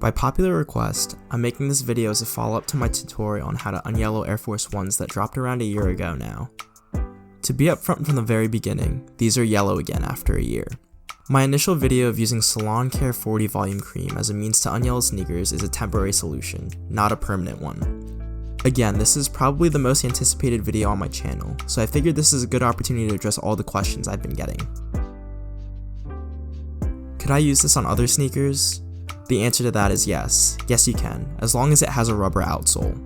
By popular request, I'm making this video as a follow-up to my tutorial on how to unyellow Air Force Ones that dropped around a year ago now. To be upfront from the very beginning, these are yellow again after a year. My initial video of using Salon Care 40 Volume Cream as a means to unyellow sneakers is a temporary solution, not a permanent one. Again, this is probably the most anticipated video on my channel, so I figured this is a good opportunity to address all the questions I've been getting. Could I use this on other sneakers? The answer to that is yes. Yes you can, as long as it has a rubber outsole.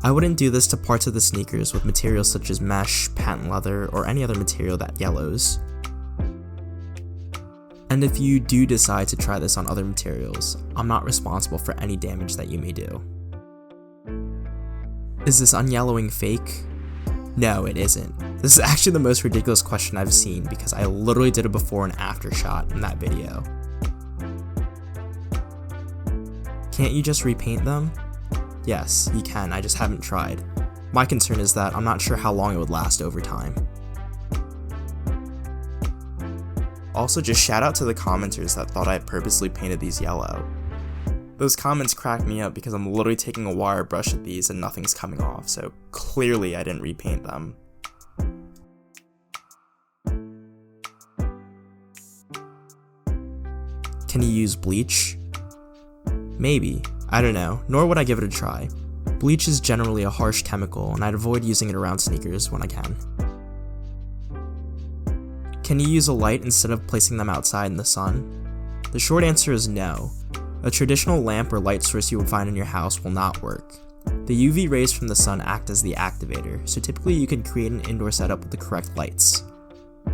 I wouldn't do this to parts of the sneakers with materials such as mesh, patent leather, or any other material that yellows. And if you do decide to try this on other materials, I'm not responsible for any damage that you may do. Is this unyellowing fake? No, it isn't. This is actually the most ridiculous question I've seen because I literally did a before and after shot in that video. Can't you just repaint them? Yes, you can, I just haven't tried. My concern is that I'm not sure how long it would last over time. Also, just shout out to the commenters that thought I had purposely painted these yellow. Those comments cracked me up because I'm literally taking a wire brush at these and nothing's coming off, so clearly I didn't repaint them. Can you use bleach? Maybe, I don't know, nor would I give it a try. Bleach is generally a harsh chemical and I'd avoid using it around sneakers when I can. Can you use a light instead of placing them outside in the sun? The short answer is no. A traditional lamp or light source you would find in your house will not work. The UV rays from the sun act as the activator, so typically you can create an indoor setup with the correct lights.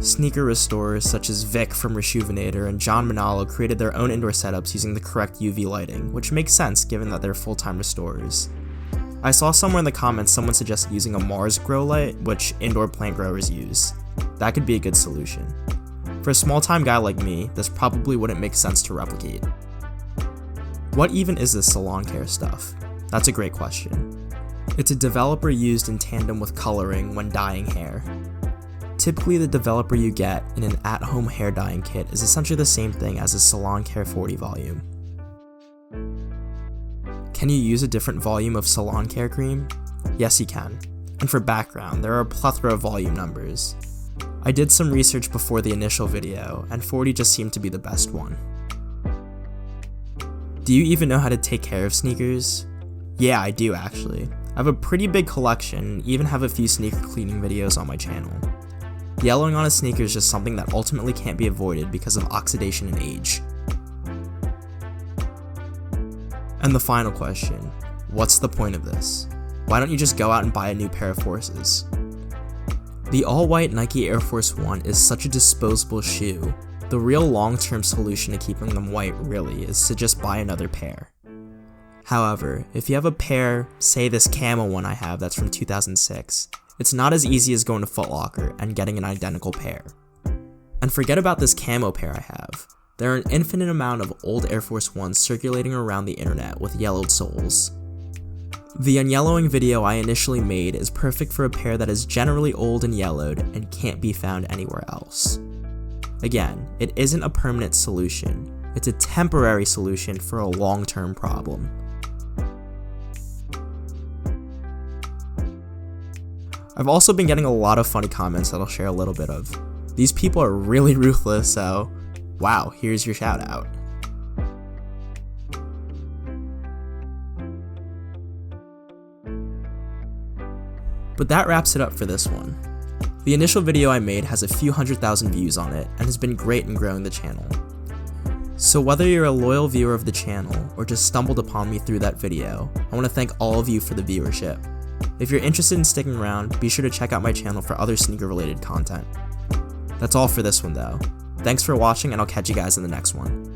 Sneaker restorers such as Vic from Reshoevn8or and John Manalo created their own indoor setups using the correct UV lighting, which makes sense given that they're full-time restorers. I saw somewhere in the comments someone suggested using a Mars grow light, which indoor plant growers use. That could be a good solution. For a small-time guy like me, this probably wouldn't make sense to replicate. What even is this Salon Care stuff? That's a great question. It's a developer used in tandem with coloring when dyeing hair. Typically, the developer you get in an at-home hair dyeing kit is essentially the same thing as a Salon Care 40 volume. Can you use a different volume of Salon Care cream? Yes, you can. And for background, there are a plethora of volume numbers. I did some research before the initial video, and 40 just seemed to be the best one. Do you even know how to take care of sneakers? Yeah, I do actually. I have a pretty big collection and even have a few sneaker cleaning videos on my channel. Yellowing on a sneaker is just something that ultimately can't be avoided because of oxidation and age. And the final question, what's the point of this? Why don't you just go out and buy a new pair of Forces? The all-white Nike Air Force One is such a disposable shoe. The real long-term solution to keeping them white really is to just buy another pair. However, if you have a pair, say this camo one I have that's from 2006, it's not as easy as going to Foot Locker and getting an identical pair. And forget about this camo pair I have. There are an infinite amount of old Air Force Ones circulating around the internet with yellowed soles. The unyellowing video I initially made is perfect for a pair that is generally old and yellowed and can't be found anywhere else. Again, it isn't a permanent solution, it's a temporary solution for a long-term problem. I've also been getting a lot of funny comments that I'll share a little bit of. These people are really ruthless, so wow, here's your shout out. But that wraps it up for this one. The initial video I made has a few 100,000 views on it and has been great in growing the channel. So whether you're a loyal viewer of the channel or just stumbled upon me through that video, I want to thank all of you for the viewership. If you're interested in sticking around, be sure to check out my channel for other sneaker related content. That's all for this one though. Thanks for watching and I'll catch you guys in the next one.